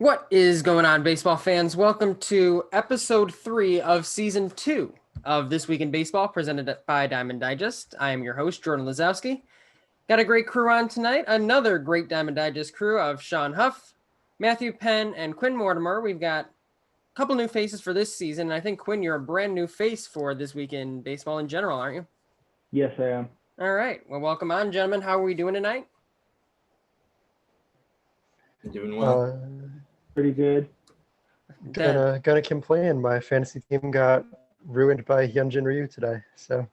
What is going on, baseball fans? Welcome to episode 3 of season 2 of This Week in Baseball, presented by Diamond Digest. I am your host, Jordan Lazowski. Got a great crew on tonight. Another great Diamond Digest crew of Sean Huff, Matthew Penn, and Quinn Mortimore. We've got a couple new faces for this season, and I think, Quinn, you're a brand new face for This Week in Baseball in general, aren't you? Yes, I am. All right. Well, welcome on, gentlemen. How are we doing tonight? Doing well. Pretty good. Gonna complain. My fantasy team got ruined by Hyunjin Ryu today. So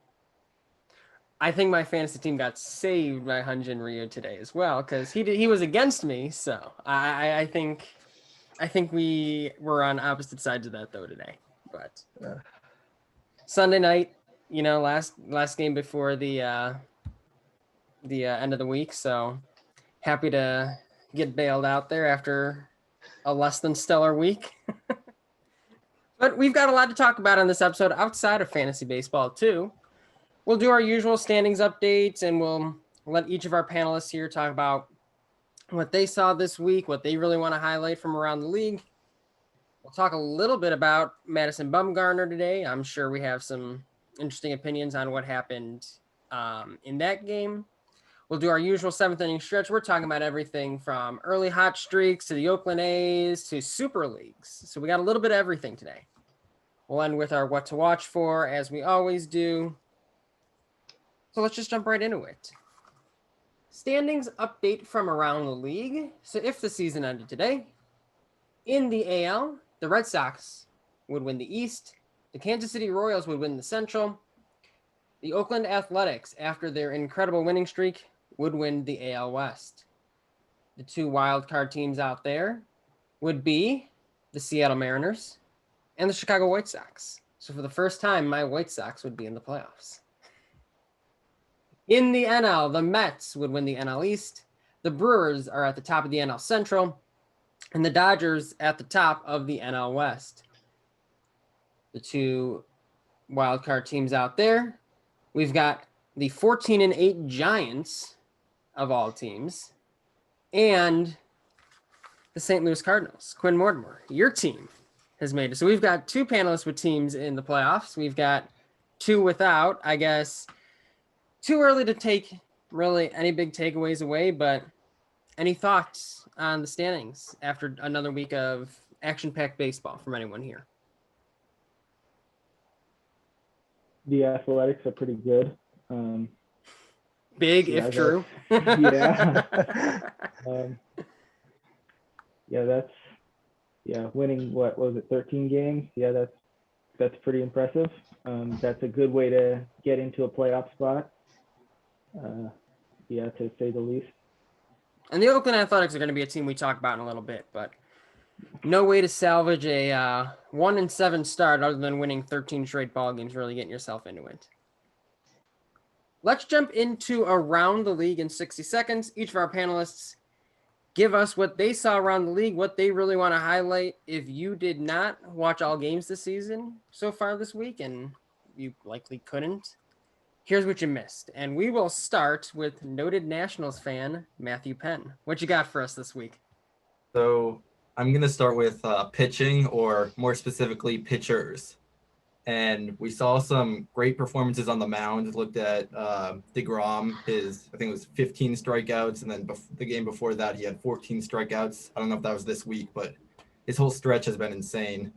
I think my fantasy team got saved by Hyunjin Ryu today as well, because he was against me. So I think we were on opposite sides of that though today. But Sunday night, last game before the end of the week. So happy to get bailed out there after a less than stellar week. But we've got a lot to talk about on this episode outside of fantasy baseball too. We'll do our usual standings updates, and we'll let each of our panelists here talk about what they saw this week, what they really want to highlight from around the league. We'll talk a little bit about Madison Bumgarner today. I'm sure we have some interesting opinions on what happened in that game. We'll do our usual 7th inning stretch. We're talking about everything from early hot streaks to the Oakland A's to super leagues. So we got a little bit of everything today. We'll end with our what to watch for, as we always do. So let's just jump right into it. Standings update from around the league. So if the season ended today, in the AL, the Red Sox would win the East. The Kansas City Royals would win the Central. The Oakland Athletics, after their incredible winning streak, would win the AL West. The two wild card teams out there would be the Seattle Mariners and the Chicago White Sox. So for the first time, my White Sox would be in the playoffs. In the NL, the Mets would win the NL East. The Brewers are at the top of the NL Central, and the Dodgers at the top of the NL West. The two wild card teams out there, we've got the 14-8 Giants of all teams, and the St. Louis Cardinals. Quinn Mortimore, your team has made it. So we've got two panelists with teams in the playoffs. We've got two without. I guess too early to take really any big takeaways away, but any thoughts on the standings after another week of action-packed baseball from anyone here? The Athletics are pretty good. Big, if true. Yeah. Winning, what was it, 13 games? Yeah, that's pretty impressive. That's a good way to get into a playoff spot. To say the least. And the Oakland Athletics are going to be a team we talk about in a little bit, but no way to salvage a 1-7 start other than winning 13 straight ball games, really getting yourself into it. Let's jump into around the league in 60 seconds. Each of our panelists give us what they saw around the league, what they really want to highlight. If you did not watch all games this season so far this week, and you likely couldn't, here's what you missed. And we will start with noted Nationals fan, Matthew Penn. What you got for us this week? So I'm going to start with pitching, or more specifically, pitchers. And we saw some great performances on the mound. Looked at Degrom, I think it was 15 strikeouts. And then the game before that, he had 14 strikeouts. I don't know if that was this week, but his whole stretch has been insane.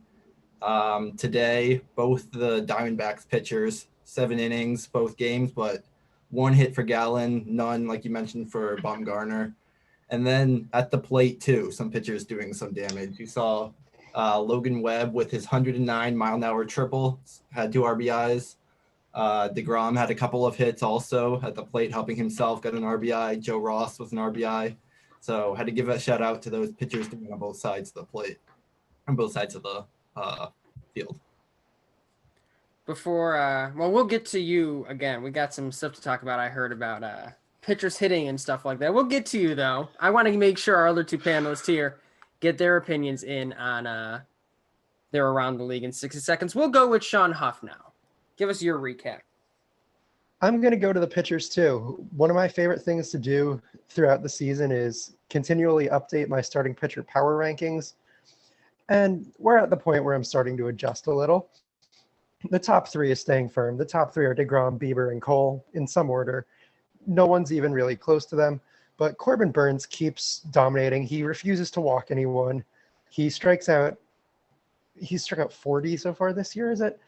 Today, both the Diamondbacks pitchers, 7 innings, both games, but 1 hit for Gallen, none, like you mentioned, for Bumgarner. And then at the plate, too, some pitchers doing some damage. You saw Logan Webb with his 109-mile-an-hour triple, had 2 RBIs. Degrom had a couple of hits also at the plate, helping himself, got an RBI. Joe Ross was an RBI. So had to give a shout-out to those pitchers doing on both sides of the plate, on both sides of the field. Before, we'll get to you again. We got some stuff to talk about. I heard about pitchers hitting and stuff like that. We'll get to you, though. I want to make sure our other two panelists here get their opinions in on their around the league in 60 seconds. We'll go with Sean Huff now. Give us your recap. I'm going to go to the pitchers too. One of my favorite things to do throughout the season is continually update my starting pitcher power rankings. And we're at the point where I'm starting to adjust a little. The top three is staying firm. The top three are Degrom, Bieber, and Cole in some order. No one's even really close to them. But Corbin Burns keeps dominating. He refuses to walk anyone. He strikes out. He's struck out 40 so far this year, is it?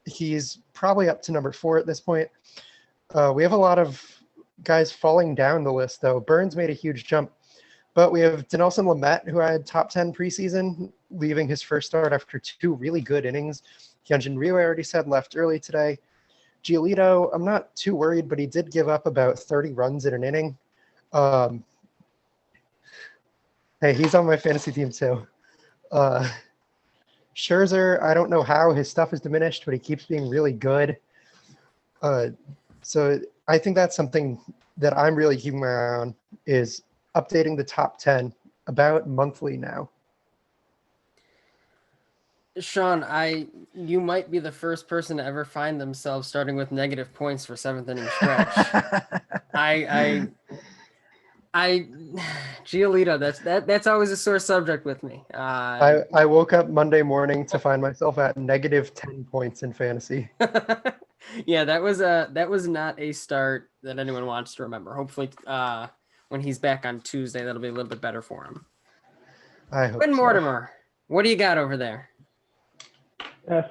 He's probably up to number 4 at this point. We have a lot of guys falling down the list, though. Burns made a huge jump. But we have Denelson Lumet, who had top 10 preseason, leaving his first start after 2 really good innings. Hyunjin Ryu, I already said, left early today. Giolito, I'm not too worried, but he did give up about 30 runs in an inning. Hey, he's on my fantasy team too. Scherzer, I don't know how his stuff is diminished, but he keeps being really good. So I think that's something that I'm really keeping my eye on, is updating the top 10 about monthly now. Sean, you might be the first person to ever find themselves starting with negative points for 7th inning stretch. Giolito, that's always a sore subject with me. I woke up Monday morning to find myself at negative 10 points in fantasy. Yeah, that was not a start that anyone wants to remember. Hopefully, when he's back on Tuesday, that'll be a little bit better for him. I hope Quinn so. Mortimore, what do you got over there?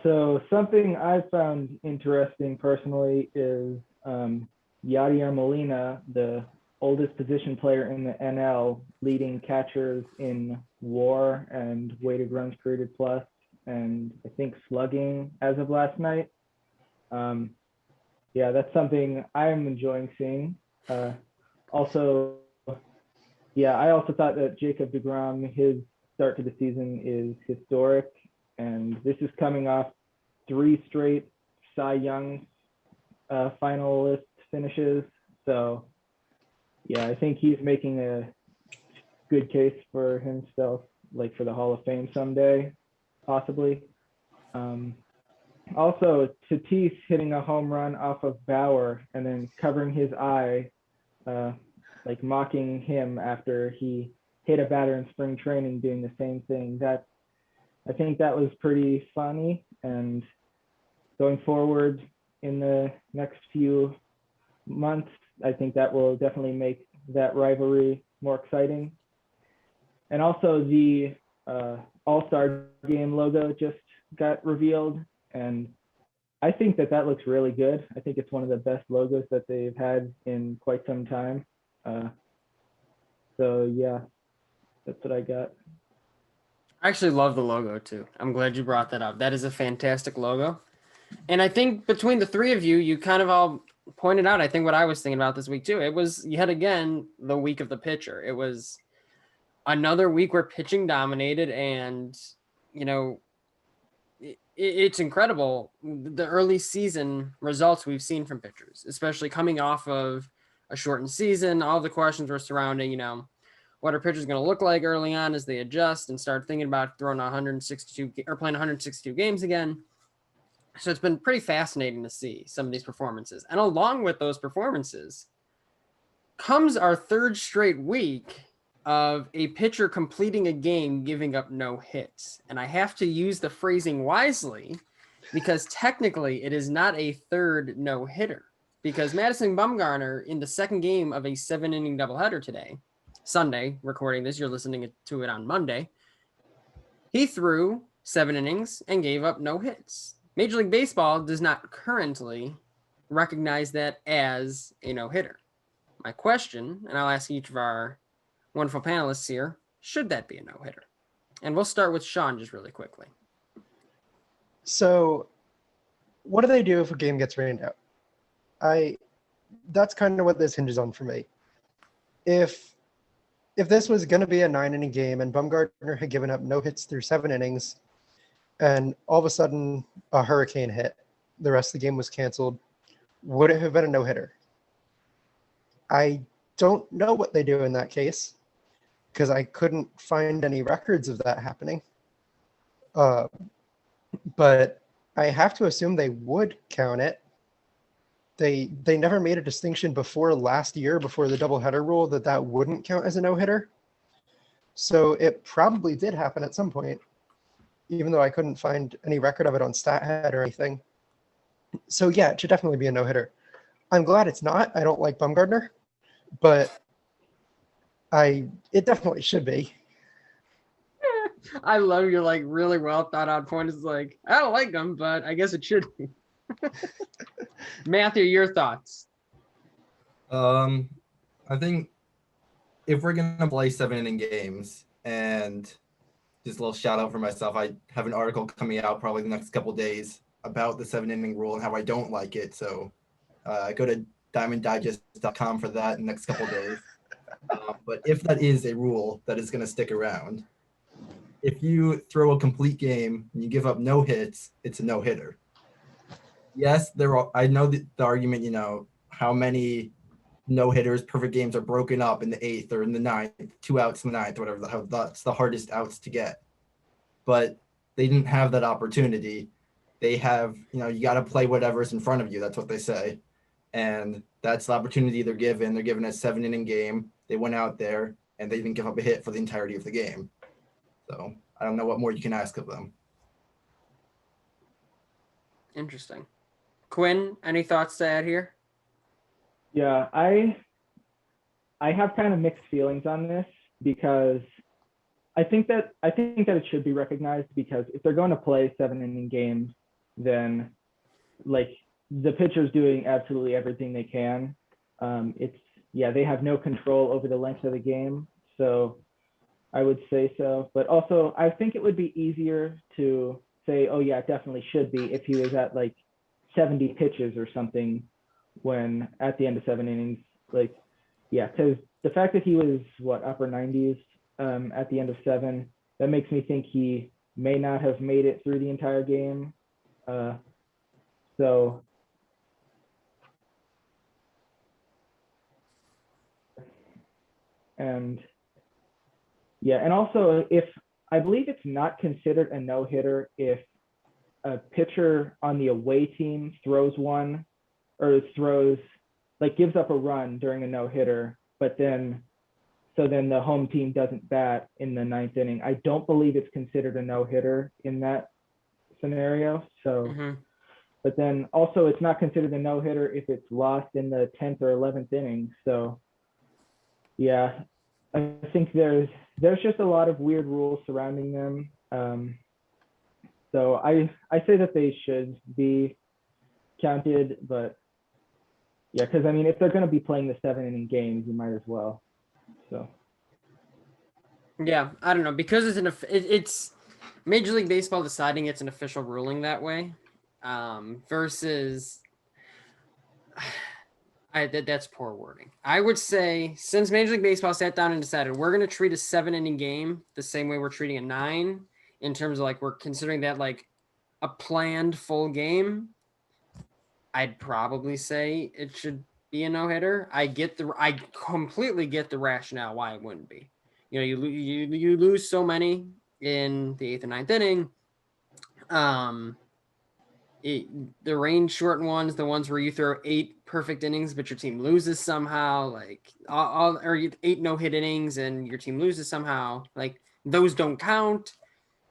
So something I found interesting personally is Yadier Molina, the oldest position player in the NL, leading catchers in WAR and weighted runs created plus, and I think slugging as of last night. Yeah, that's something I'm enjoying seeing. I also thought that Jacob Degrom, his start to the season is historic, and this is coming off 3 straight Cy Young finalist finishes. So yeah, I think he's making a good case for himself, like for the Hall of Fame someday, possibly. Also, Tatis hitting a home run off of Bauer and then covering his eye, like mocking him after he hit a batter in spring training doing the same thing. I think that was pretty funny, and going forward in the next few months, I think that will definitely make that rivalry more exciting. And also the All-Star Game logo just got revealed, and I think that looks really good. I think it's one of the best logos that they've had in quite some time. So yeah, that's what I got. I actually love the logo too. I'm glad you brought that up. That is a fantastic logo. And I think between the three of you, you kind of all pointed out, I think, what I was thinking about this week too. It was yet again the week of the pitcher. It was another week where pitching dominated, and it's incredible the early season results we've seen from pitchers, especially coming off of a shortened season. All the questions were surrounding, what are pitchers going to look like early on as they adjust and start thinking about throwing 162 or playing 162 games again. So it's been pretty fascinating to see some of these performances. And along with those performances comes our 3rd straight week of a pitcher completing a game, giving up no hits. And I have to use the phrasing wisely, because technically it is not a 3rd no hitter, because Madison Bumgarner in the 2nd game of a 7-inning doubleheader today, Sunday, recording this, you're listening to it on Monday, he threw 7 innings and gave up no hits. Major League Baseball does not currently recognize that as a no-hitter. My question, and I'll ask each of our wonderful panelists here, should that be a no-hitter? And we'll start with Sean just really quickly. So what do they do if a game gets rained out? That's kind of what this hinges on for me. If this was going to be a 9-inning game and Bumgarner had given up no hits through 7 innings, and all of a sudden a hurricane hit, the rest of the game was canceled, would it have been a no-hitter? I don't know what they do in that case, because I couldn't find any records of that happening. But I have to assume they would count it. They never made a distinction before last year, before the doubleheader rule, that wouldn't count as a no-hitter. So it probably did happen at some point, even though I couldn't find any record of it on StatHead or anything. So yeah, it should definitely be a no-hitter. I'm glad it's not. I don't like Bumgarner, but it definitely should be. I love your like really well thought out point. It's like, I don't like them, but I guess it should be. Matthew, your thoughts? I think if we're gonna play 7-inning games, and just a little shout out for myself, I have an article coming out probably the next couple days about the 7-inning rule and how I don't like it. So go to diamonddigest.com for that in the next couple days. But if that is a rule that is going to stick around, if you throw a complete game and you give up no hits, it's a no hitter. Yes, I know the argument, how many no hitters, perfect games are broken up in the 8th or in the 9th, 2 outs in the 9th, whatever. That's the hardest outs to get. But they didn't have that opportunity. They have, you got to play whatever's in front of you. That's what they say. And that's the opportunity they're given. They're given a 7-inning game. They went out there and they didn't give up a hit for the entirety of the game. So I don't know what more you can ask of them. Interesting. Quinn, any thoughts to add here? Yeah, I have kind of mixed feelings on this because I think that it should be recognized, because if they're going to play 7-inning games, then like the pitcher's doing absolutely everything they can. They have no control over the length of the game. So I would say so. But also I think it would be easier to say, oh yeah, it definitely should be, if he was at like 70 pitches or something when at the end of 7 innings, like, yeah, because the fact that he was upper 90s at the end of 7, that makes me think he may not have made it through the entire game. So and yeah, and also I believe it's not considered a no-hitter if a pitcher on the away team throws one, or gives up a run during a no-hitter, but then the home team doesn't bat in the 9th inning. I don't believe it's considered a no-hitter in that scenario. So, But then also it's not considered a no-hitter if it's lost in the 10th or 11th inning. So yeah, I think there's just a lot of weird rules surrounding them. So I say that they should be counted, but yeah, because I mean, if they're going to be playing the 7-inning games, you might as well. So yeah, I don't know, because it's Major League Baseball deciding it's an official ruling that way, versus that's poor wording. I would say, since Major League Baseball sat down and decided we're going to treat a 7-inning game the same way we're treating a 9, in terms of like we're considering that like a planned full game, I'd probably say it should be a no-hitter. I completely get the rationale why it wouldn't be. You lose so many in the 8th and 9th inning. The range shortened ones, the ones where you throw 8 perfect innings but your team loses somehow, like or 8 no-hit innings and your team loses somehow, like those don't count.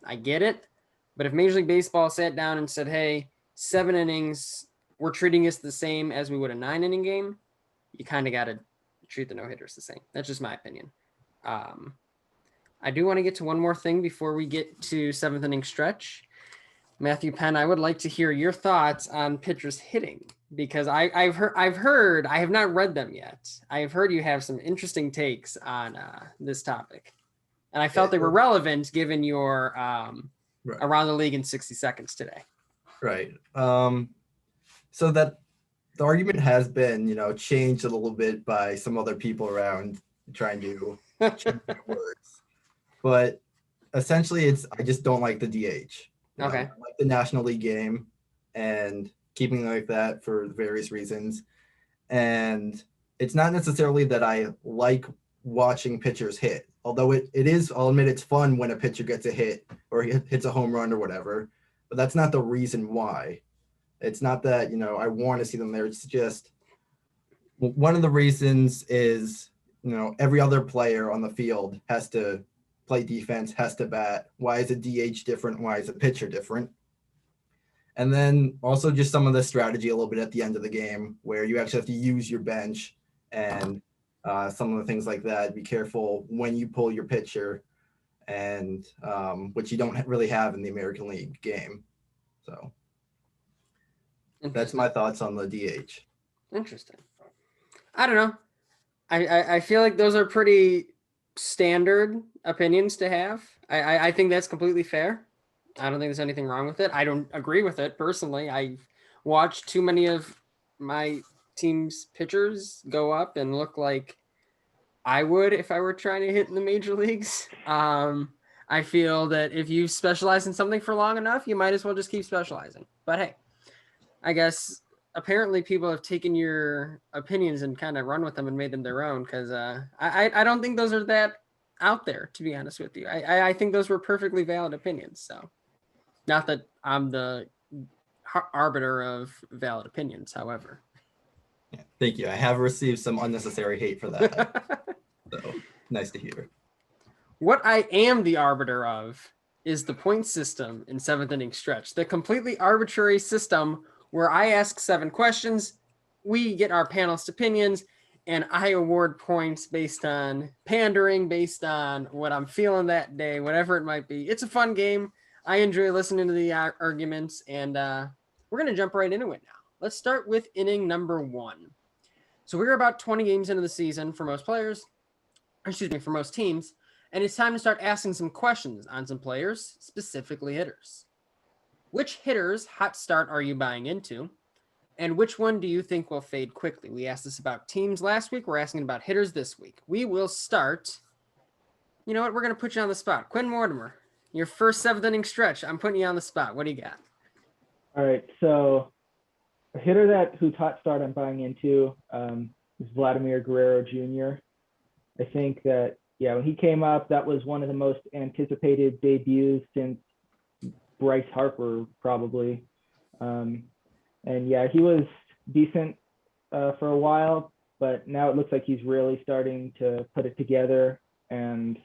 I get it. But if Major League Baseball sat down and said, hey, 7 innings, we're treating this the same as we would a 9-inning game, you kind of got to treat the no-hitters the same. That's just my opinion. I do want to get to one more thing before we get to 7th inning stretch. Matthew, Penn, I would like to hear your thoughts on pitchers hitting, because I've heard, I have not read them yet. I've heard you have some interesting takes on this topic, and I felt they were relevant given your around the league in 60 seconds today. Right. So that the argument has been, changed a little bit by some other people around trying to change their words. But essentially I just don't like the DH. Okay. I like the National League game and keeping it like that for various reasons. And it's not necessarily that I like watching pitchers hit, although it is, I'll admit, it's fun when a pitcher gets a hit or hits a home run or whatever, but that's not the reason why. It's not that, I want to see them there. It's just one of the reasons is, every other player on the field has to play defense, has to bat. Why is a DH different? Why is a pitcher different? And then also just some of the strategy a little bit at the end of the game where you actually have to use your bench and some of the things like that. Be careful when you pull your pitcher, and which you don't really have in the American League game. So that's my thoughts on the DH. Interesting. I don't know. I feel like those are pretty standard opinions to have. I think that's completely fair. I don't think there's anything wrong with it. I don't agree with it personally. I've watched too many of my team's pitchers go up and look like I would if I were trying to hit in the major leagues. I feel that if you specialize in something for long enough, you might as well just keep specializing. But hey, I guess apparently people have taken your opinions and kind of run with them and made them their own, because I don't think those are that out there, to be honest with you. I think those were perfectly valid opinions. So not that I'm the arbiter of valid opinions, however. Yeah, thank you. I have received some unnecessary hate for that. So nice to hear. What I am the arbiter of is the point system in seventh inning stretch, the completely arbitrary system where I ask 7 questions, we get our panelists' opinions, and I award points based on pandering, based on what I'm feeling that day, whatever it might be. It's a fun game. I enjoy listening to the arguments, and we're going to jump right into it now. Let's start with inning number 1. So we're about 20 games into the season for most players, for most teams, and it's time to start asking some questions on some players, specifically hitters. Which hitter's hot start are you buying into? And which one do you think will fade quickly? We asked this about teams last week. We're asking about hitters this week. We will start. You know what? We're going to put you on the spot. Quinn Mortimore, your first 7th inning stretch. I'm putting you on the spot. What do you got? All right. So a hitter whose hot start I'm buying into is Vladimir Guerrero Jr. I think that, when he came up, that was one of the most anticipated debuts since Bryce Harper, probably. He was decent for a while, but now it looks like he's really starting to put it together, and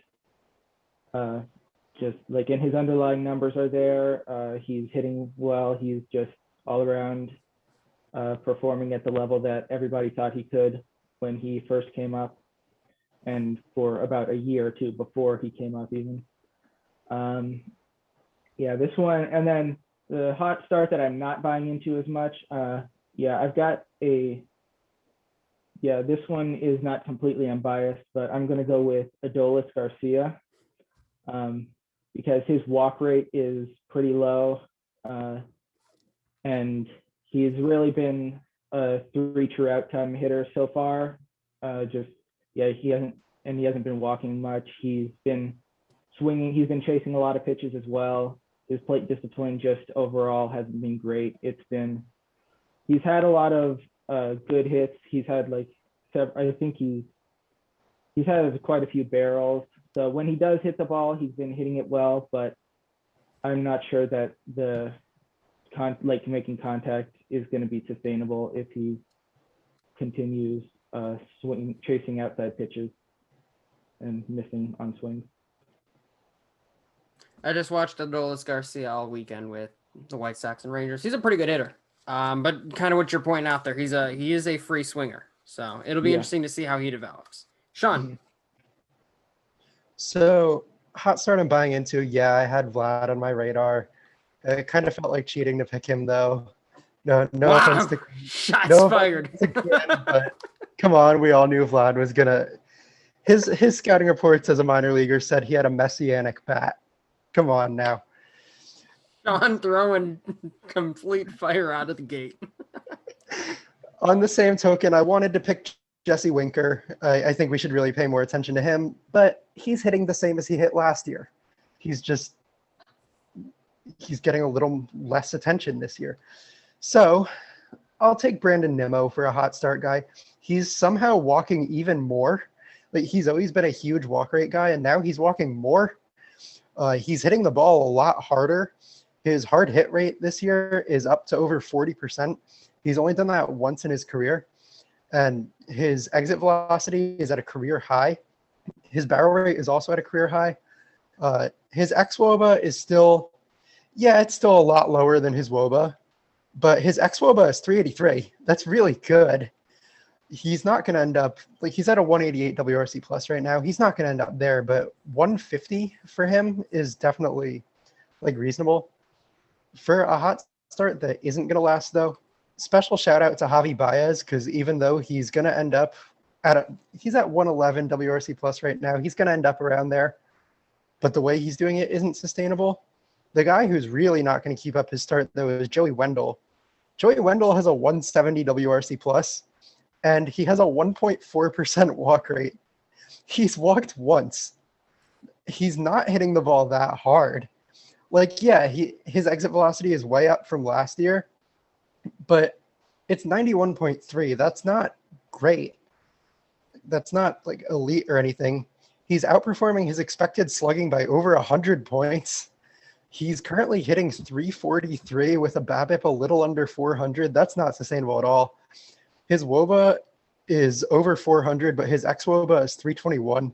just like in his underlying numbers are there. He's hitting well. He's just all around performing at the level that everybody thought he could when he first came up, and for about a year or two before he came up even. This one, and then the hot start that I'm not buying into as much. I've got this one is not completely unbiased, but I'm going to go with Adolis Garcia because his walk rate is pretty low, and he's really been a 3 true outcome hitter so far. He hasn't been walking much. He's been swinging. He's been chasing a lot of pitches as well. His plate discipline just overall hasn't been great. He's had a lot of good hits. He's had he's had quite a few barrels. So when he does hit the ball, he's been hitting it well, but I'm not sure that making contact is going to be sustainable if he continues chasing outside pitches and missing on swings. I just watched Adolis Garcia all weekend with the White Sox and Rangers. He's a pretty good hitter. But kind of what you're pointing out there, he is a free swinger. So it'll be interesting to see how he develops. Sean. Mm-hmm. So hot start I'm buying into, I had Vlad on my radar. It kind of felt like cheating to pick him though. No offense to shots fired. But come on, we all knew Vlad was gonna. His scouting reports as a minor leaguer said he had a messianic bat. Come on now. Sean throwing complete fire out of the gate. On the same token, I wanted to pick Jesse Winker. I think we should really pay more attention to him, but he's hitting the same as he hit last year. He's getting a little less attention this year. So I'll take Brandon Nimmo for a hot start guy. He's somehow walking even more. Like, he's always been a huge walk rate guy, and now he's walking more. He's hitting the ball a lot harder. His hard hit rate this year is up to over 40%. He's only done that once in his career. And his exit velocity is at a career high. His barrel rate is also at a career high. His xWOBA is still, it's still a lot lower than his WOBA, but his xWOBA is 383. That's really good. He's not going to end up, like, he's at a 188 WRC plus right now. He's not going to end up there, but 150 for him is definitely, like, reasonable. For a hot start that isn't going to last, though, special shout out to Javi Baez, because even though he's going to end up he's at 111 WRC plus right now, he's going to end up around there, but the way he's doing it isn't sustainable. The guy who's really not going to keep up his start, though, is Joey Wendell. Joey Wendell has a 170 WRC plus, and he has a 1.4% walk rate. He's walked once. He's not hitting the ball that hard. Like, yeah, his exit velocity is way up from last year, but it's 91.3. That's not great. That's not like elite or anything. He's outperforming his expected slugging by over 100 points. He's currently hitting 343 with a BABIP a little under 400. That's not sustainable at all. His WOBA is over 400, but his xWOBA is 321.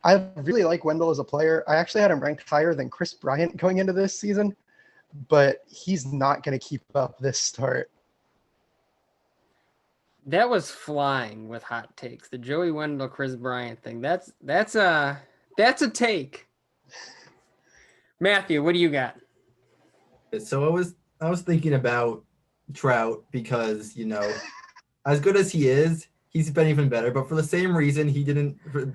I really like Wendell as a player. I actually had him ranked higher than Chris Bryant going into this season, but he's not going to keep up this start. That was flying with hot takes. The Joey Wendell, Chris Bryant thing. That's a take. Matthew, what do you got? So I was thinking about Trout because, you know, as good as he is, he's been even better. But for the same reason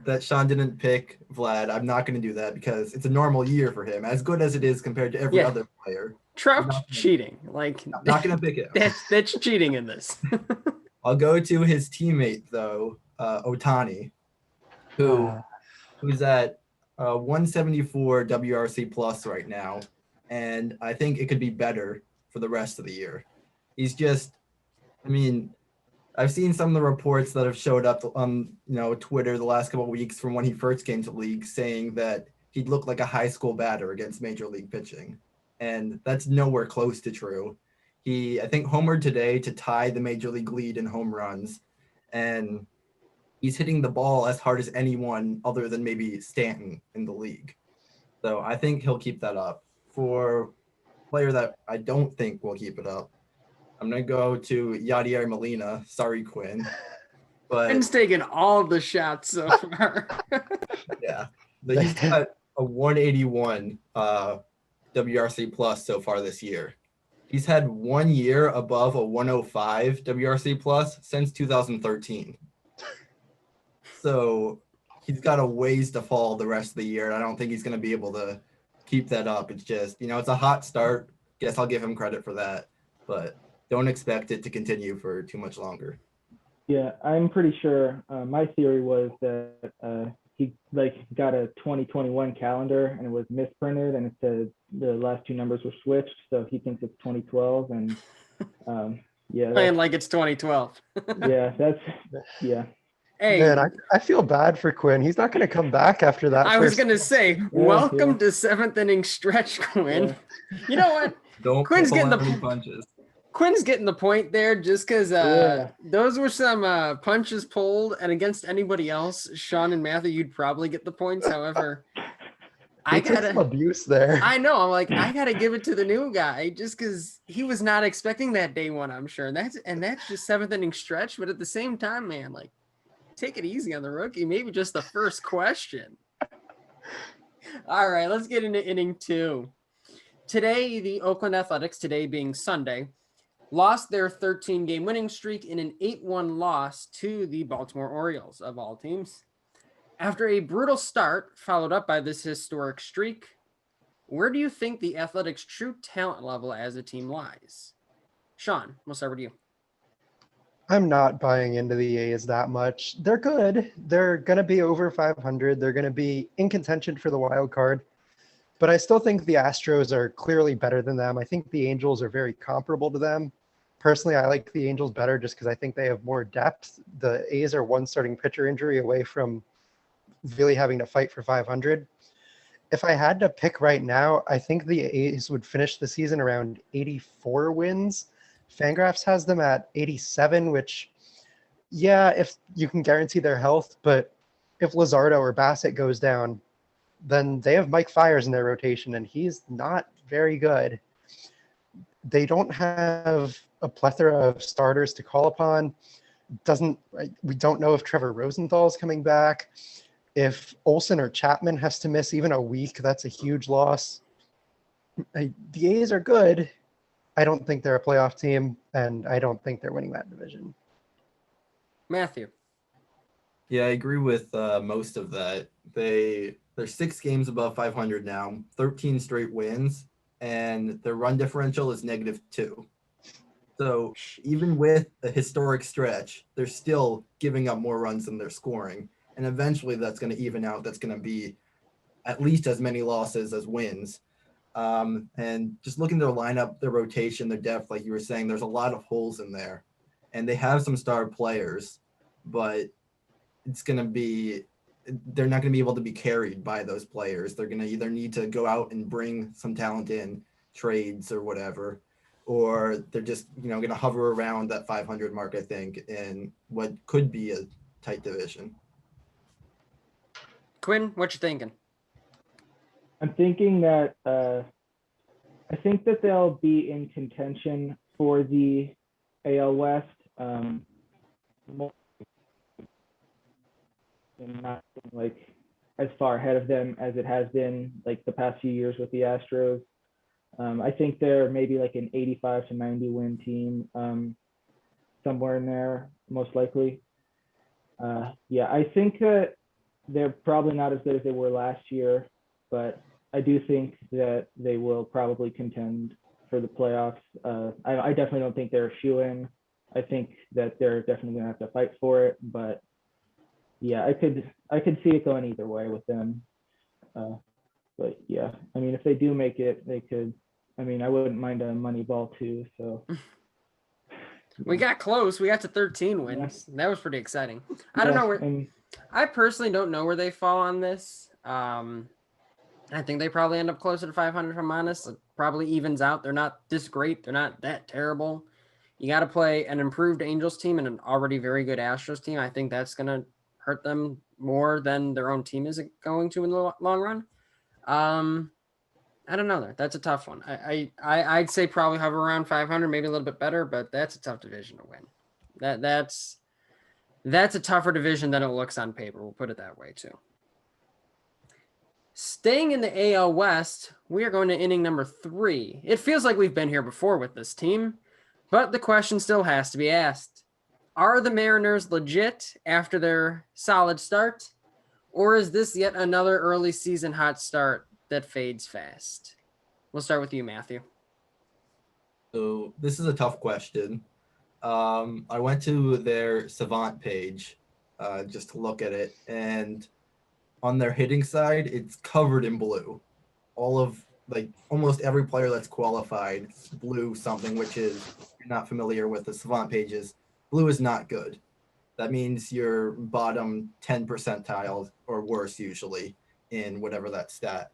that Sean didn't pick Vlad, I'm not going to do that because it's a normal year for him, as good as it is compared to every other player. Trout's cheating. Like, I'm not going to pick him. That's cheating in this. I'll go to his teammate though, Otani, who's at 174 WRC plus right now, and I think it could be better for the rest of the year. He's just, I mean, I've seen some of the reports that have showed up on Twitter the last couple of weeks from when he first came to league, saying that he'd look like a high school batter against major league pitching, and that's nowhere close to true. He, I think, homered today to tie the major league lead in home runs, and he's hitting the ball as hard as anyone other than maybe Stanton in the league. So I think he'll keep that up. For a player that I don't think will keep it up, I'm going to go to Yadier Molina. Sorry, Quinn. But Quinn's taking all the shots so far. yeah. He's got a 181 WRC plus so far this year. He's had 1 year above a 105 WRC plus since 2013. So he's got a ways to fall the rest of the year, and I don't think he's going to be able to keep that up. It's just, it's a hot start. Guess I'll give him credit for that, but don't expect it to continue for too much longer. Yeah, I'm pretty sure. My theory was that he got a 2021 calendar and it was misprinted, and it said the last two numbers were switched, so he thinks it's 2012. And playing like it's 2012. yeah. Hey, man, I feel bad for Quinn. He's not going to come back after that. I was going to say, welcome to seventh inning stretch, Quinn. Yeah. You know what? Quinn's getting the punches. Quinn's getting the point there just because those were some punches pulled, and against anybody else, Sean and Matthew, you'd probably get the points. However, I got some abuse there. I know. I'm like, I got to give it to the new guy just because he was not expecting that day one, I'm sure. And that's just seventh inning stretch. But at the same time, man, like, take it easy on the rookie. Maybe just the first question. All right, let's get into inning two. Today, the Oakland Athletics, today being Sunday, lost their 13-game winning streak in an 8-1 loss to the Baltimore Orioles, of all teams. After a brutal start, followed up by this historic streak, where do you think the Athletics' true talent level as a team lies? Sean, we'll start with you. I'm not buying into the A's that much. They're good. They're going to be over 500. They're going to be in contention for the wild card. But I still think the Astros are clearly better than them. I think the Angels are very comparable to them. Personally, I like the Angels better just because I think they have more depth. The A's are one starting pitcher injury away from really having to fight for 500. If I had to pick right now, I think the A's would finish the season around 84 wins. Fangraphs has them at 87, which, if you can guarantee their health, but if Luzardo or Bassett goes down, then they have Mike Fiers in their rotation, and he's not very good. They don't have a plethora of starters to call upon. We don't know if Trevor Rosenthal is coming back. If Olsen or Chapman has to miss even a week, that's a huge loss. The A's are good. I don't think they're a playoff team, and I don't think they're winning that division. Matthew. Yeah, I agree with most of that. They're 6 games above 500 now, 13 straight wins, and their run differential is -2. So even with a historic stretch, they're still giving up more runs than they're scoring. And eventually that's going to even out. That's going to be at least as many losses as wins. And just looking at their lineup, their rotation, their depth, like you were saying, there's a lot of holes in there. And they have some star players, but they're not going to be able to be carried by those players. They're going to either need to go out and bring some talent in, trades or whatever, or they're just, going to hover around that 500 mark, I think, in what could be a tight division. Quinn, what you thinking? I'm thinking that I think that they'll be in contention for the AL West. And not like as far ahead of them as it has been like the past few years with the Astros. I think they're maybe like an 85 to 90 win team, somewhere in there, most likely. I think that they're probably not as good as they were last year, but I do think that they will probably contend for the playoffs. I definitely don't think they're a shoo-in. I think that they're definitely going to have to fight for it, but yeah, I could see it going either way with them. But yeah, I mean, if they do make it, they could. I mean, I wouldn't mind a Moneyball too. So we got close. We got to 13 wins. Yeah. That was pretty exciting. I don't know where. I personally don't know where they fall on this. I think they probably end up closer to 500. If I'm honest, it probably evens out. They're not this great. They're not that terrible. You got to play an improved Angels team and an already very good Astros team. I think that's going to hurt them more than their own team is going to in the long run. I don't know. That's a tough one. I'd say probably hover around 500, maybe a little bit better, but that's a tough division to win. That's a tougher division than it looks on paper. We'll put it that way too. Staying in the AL West, we are going to inning number 3. It feels like we've been here before with this team, but the question still has to be asked. Are the Mariners legit after their solid start, or is this yet another early season hot start that fades fast? We'll start with you, Matthew. So this is a tough question. I went to their Savant page just to look at it, and on their hitting side, it's covered in blue. All of almost every player that's qualified, blue something, which is, if you're not familiar with the Savant pages, blue is not good. That means you're bottom 10 percentile or worse usually in whatever that stat.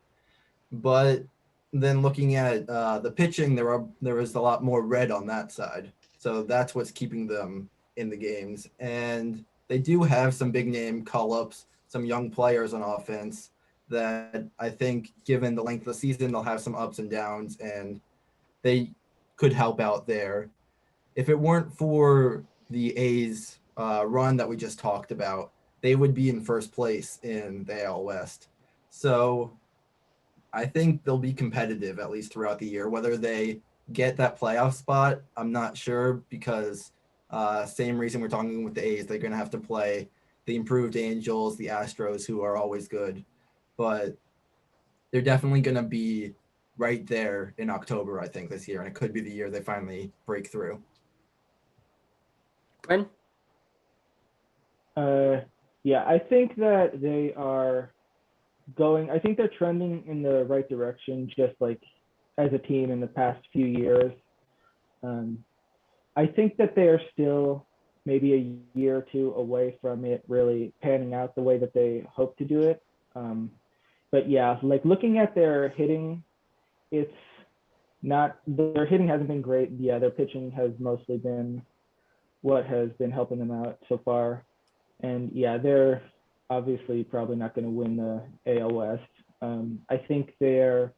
But then looking at the pitching, there was a lot more red on that side. So that's what's keeping them in the games. And they do have some big name call-ups, some young players on offense that I think, given the length of the season, they'll have some ups and downs, and they could help out there. If it weren't for the A's run that we just talked about, they would be in first place in the AL West. So I think they'll be competitive at least throughout the year. Whether they get that playoff spot, I'm not sure, because same reason we're talking with the A's, they're going to have to play the improved Angels, the Astros, who are always good. But they're definitely going to be right there in October, I think, this year. And it could be the year they finally break through. Quinn? Yeah, I think that they are I think they're trending in the right direction, just like as a team in the past few years. I think that they are still maybe a year or two away from it really panning out the way that they hope to do it. But yeah, looking at their hitting, their hitting hasn't been great. Yeah, their pitching has mostly been what has been helping them out so far. And yeah, they're obviously probably not going to win the AL West. I think they're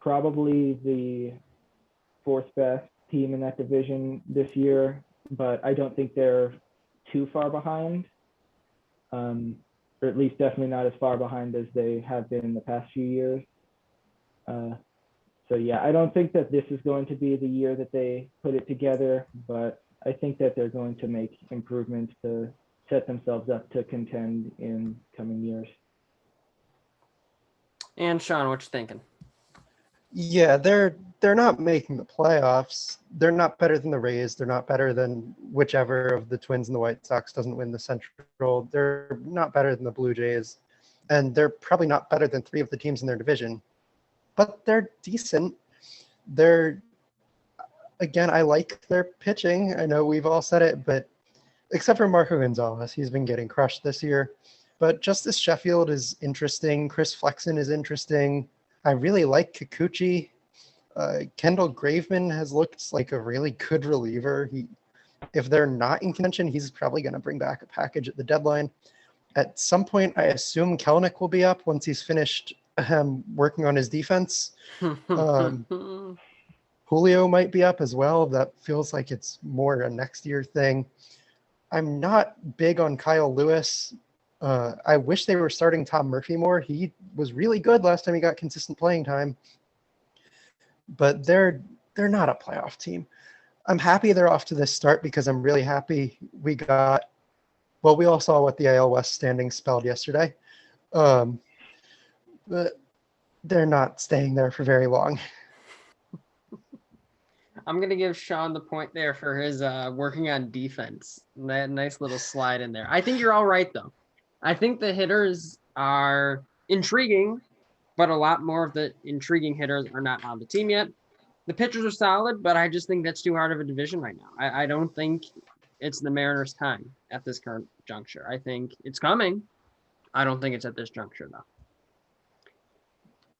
probably the fourth best team in that division this year, but I don't think they're too far behind, or at least definitely not as far behind as they have been in the past few years. So yeah, I don't think that this is going to be the year that they put it together, but I think that they're going to make improvements to set themselves up to contend in coming years. And Sean, what you thinking? Yeah, they're not making the playoffs. They're not better than the Rays. They're not better than whichever of the Twins and the White Sox doesn't win the Central. They're not better than the Blue Jays, and they're probably not better than three of the teams in their division. But they're decent. Again, I like their pitching. I know we've all said it, but except for Marco Gonzalez, he's been getting crushed this year. But Justice Sheffield is interesting. Chris Flexen is interesting. I really like Kikuchi. Kendall Graveman has looked like a really good reliever. If they're not in contention, he's probably going to bring back a package at the deadline. At some point, I assume Kelenic will be up once he's finished working on his defense. Julio might be up as well. That feels like it's more a next year thing. I'm not big on Kyle Lewis. I wish they were starting Tom Murphy more. He was really good last time he got consistent playing time. But they're not a playoff team. I'm happy they're off to this start because I'm really happy we all saw what the AL West standings spelled yesterday. But they're not staying there for very long. I'm going to give Sean the point there for his working on defense. That nice little slide in there. I think you're all right, though. I think the hitters are intriguing, but a lot more of the intriguing hitters are not on the team yet. The pitchers are solid, but I just think that's too hard of a division right now. I don't think it's the Mariners' time at this current juncture. I think it's coming. I don't think it's at this juncture, though.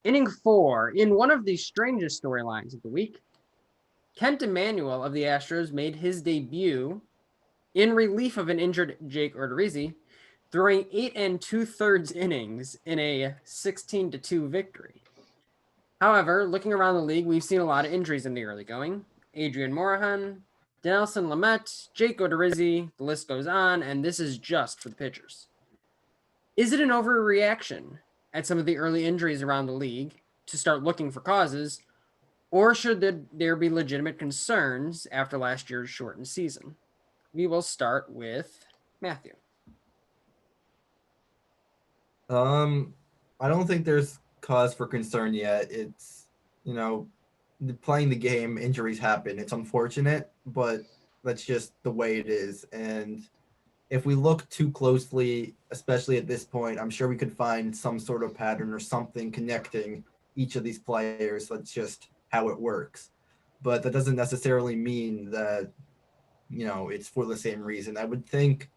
Inning 4, in one of the strangest storylines of the week, Kent Emanuel of the Astros made his debut in relief of an injured Jake Odorizzi, throwing 8 2/3 innings in a 16-2 victory. However, looking around the league, we've seen a lot of injuries in the early going. Adrian Morejon, Denelson Lumet, Jake Odorizzi, the list goes on, and this is just for the pitchers. Is it an overreaction at some of the early injuries around the league to start looking for causes, or should there be legitimate concerns after last year's shortened season? We will start with Matthew. I don't think there's cause for concern yet. It's, playing the game, injuries happen. It's unfortunate, but that's just the way it is. And if we look too closely, especially at this point, I'm sure we could find some sort of pattern or something connecting each of these players. That's just how it works. But that doesn't necessarily mean that, it's for the same reason. I would think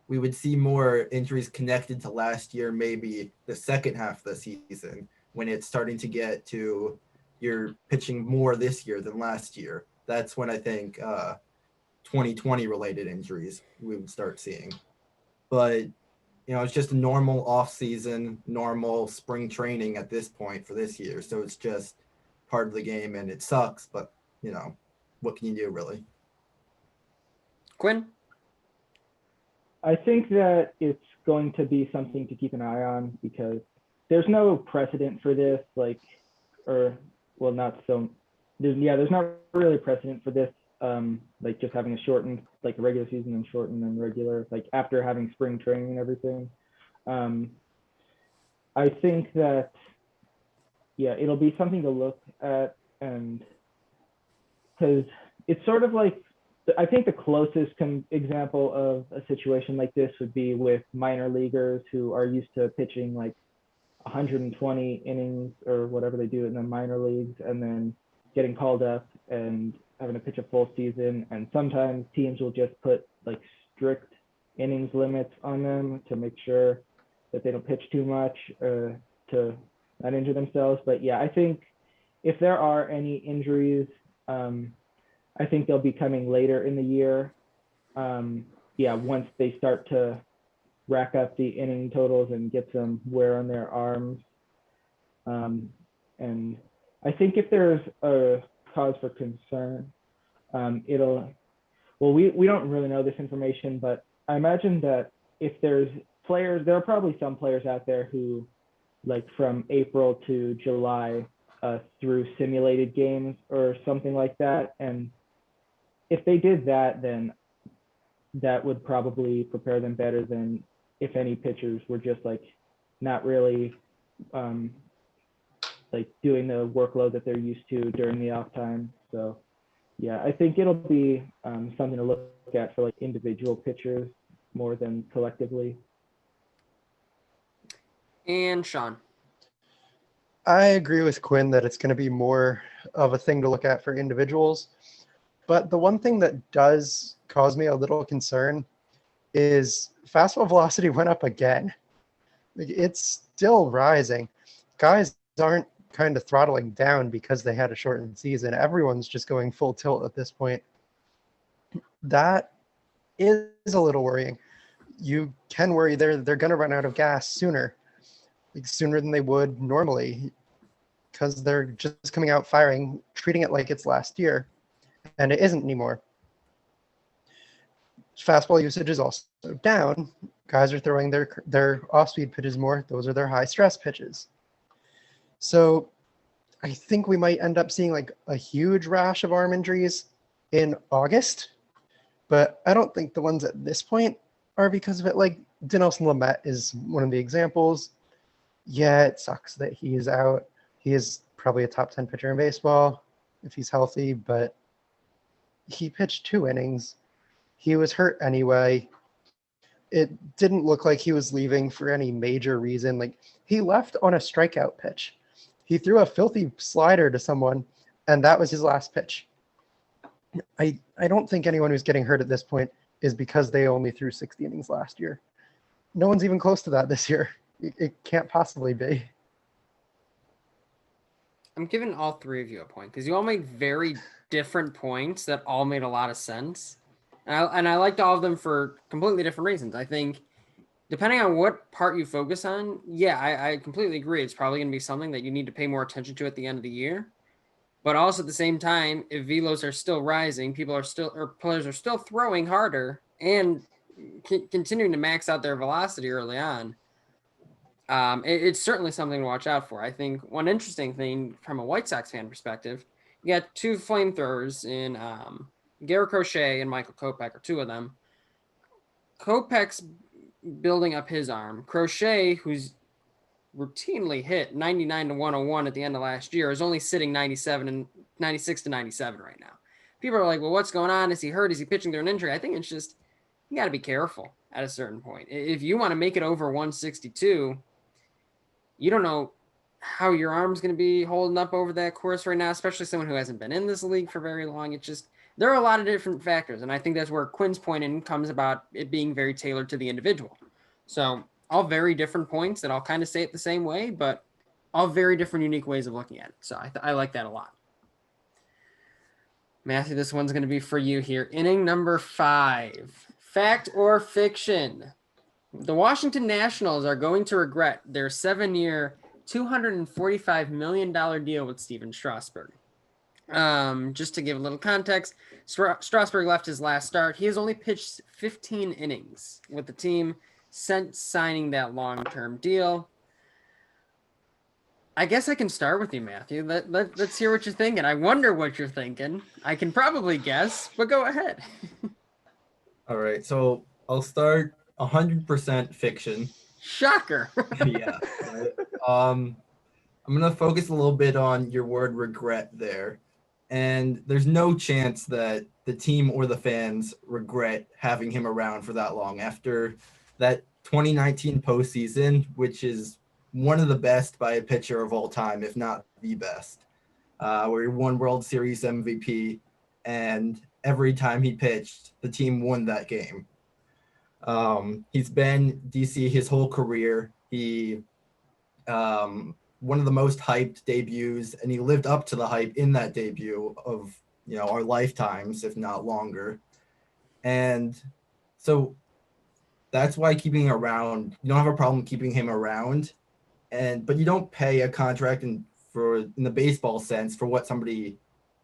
we would see more injuries connected to last year, maybe the second half of the season, when it's starting to get to you're pitching more this year than last year. That's when I think 2020 related injuries we would start seeing. But, it's just a normal off season, normal spring training at this point for this year. So it's just part of the game and it sucks, but, what can you do really? Quinn? I think that it's going to be something to keep an eye on because there's no precedent for this, there's not really precedent for this, just having a shortened, a regular season and shortened and regular, after having spring training and everything. I think that, it'll be something to look at, and because it's sort of I think the closest example of a situation like this would be with minor leaguers who are used to pitching 120 innings or whatever they do in the minor leagues, and then getting called up and having to pitch a full season. And sometimes teams will just put strict innings limits on them to make sure that they don't pitch too much to not injure themselves. But yeah, I think if there are any injuries, I think they'll be coming later in the year. Once they start to rack up the inning totals and get some wear on their arms. And I think if there's a cause for concern, we don't really know this information, but I imagine that if there's players, there are probably some players out there who, like from April to July, through simulated games or something like that. And if they did that, then that would probably prepare them better than if any pitchers were just like not really like doing the workload that they're used to during the off time. So yeah, I think it'll be something to look at for like individual pitchers more than collectively. And Sean. I agree with Quinn that it's going to be more of a thing to look at for individuals. But the one thing that does cause me a little concern is fastball velocity went up again. It's still rising. Guys aren't kind of throttling down because they had a shortened season. Everyone's just going full tilt at this point. That is a little worrying. You can worry they're going to run out of gas sooner than they would normally, because they're just coming out firing, treating it like it's last year, and it isn't anymore. Fastball usage is also down. Guys are throwing their off-speed pitches more. Those are their high-stress pitches. So I think we might end up seeing like a huge rash of arm injuries in August, but I don't think the ones at this point are because of it. Like Denelson Lumet is one of the examples. Yeah, it sucks that he is out. He is probably a top 10 pitcher in baseball if he's healthy, but he pitched 2 innings. He was hurt anyway. It didn't look like he was leaving for any major reason. Like, he left on a strikeout pitch. He threw a filthy slider to someone, and that was his last pitch. I don't think anyone who's getting hurt at this point is because they only threw 60 innings last year. No one's even close to that this year. It can't possibly be. I'm giving all three of you a point because you all make very different points that all made a lot of sense. And I liked all of them for completely different reasons. I think depending on what part you focus on, yeah, I completely agree. It's probably going to be something that you need to pay more attention to at the end of the year. But also at the same time, if velos are still rising, players are still throwing harder and continuing to max out their velocity early on. It's certainly something to watch out for. I think one interesting thing from a White Sox fan perspective, you got 2 flamethrowers in Garrett Crochet and Michael Kopeck, are 2 of them. Kopeck's building up his arm. Crochet, who's routinely hit 99 to 101 at the end of last year, is only sitting 96 to 97 right now. People are like, well, what's going on? Is he hurt? Is he pitching through an injury? I think it's just, you got to be careful at a certain point. If you want to make it over 162, you don't know how your arm's going to be holding up over that course right now, especially someone who hasn't been in this league for very long. It's just, there are a lot of different factors. And I think that's where Quinn's point in comes about it being very tailored to the individual. So all very different points that I'll kind of say it the same way, but all very different, unique ways of looking at it. So I like that a lot. Matthew, this one's going to be for you here. Inning number 5, fact or fiction? The Washington Nationals are going to regret their 7-year, $245 million deal with Steven Strasburg. Just to give a little context, Strasburg left his last start. He has only pitched 15 innings with the team since signing that long-term deal. I guess I can start with you, Matthew. Let's hear what you're thinking. I wonder what you're thinking. I can probably guess, but go ahead. All right, so I'll start 100% fiction. Shocker. Yeah. Right. I'm going to focus a little bit on your word regret there. And there's no chance that the team or the fans regret having him around for that long after that 2019 postseason, which is one of the best by a pitcher of all time, if not the best, where he won World Series MVP, and every time he pitched, the team won that game. He's been DC his whole career. He one of the most hyped debuts, and he lived up to the hype in that debut of, our lifetimes, if not longer. And so that's why keeping around, you don't have a problem keeping him around. but you don't pay a contract in the baseball sense for what somebody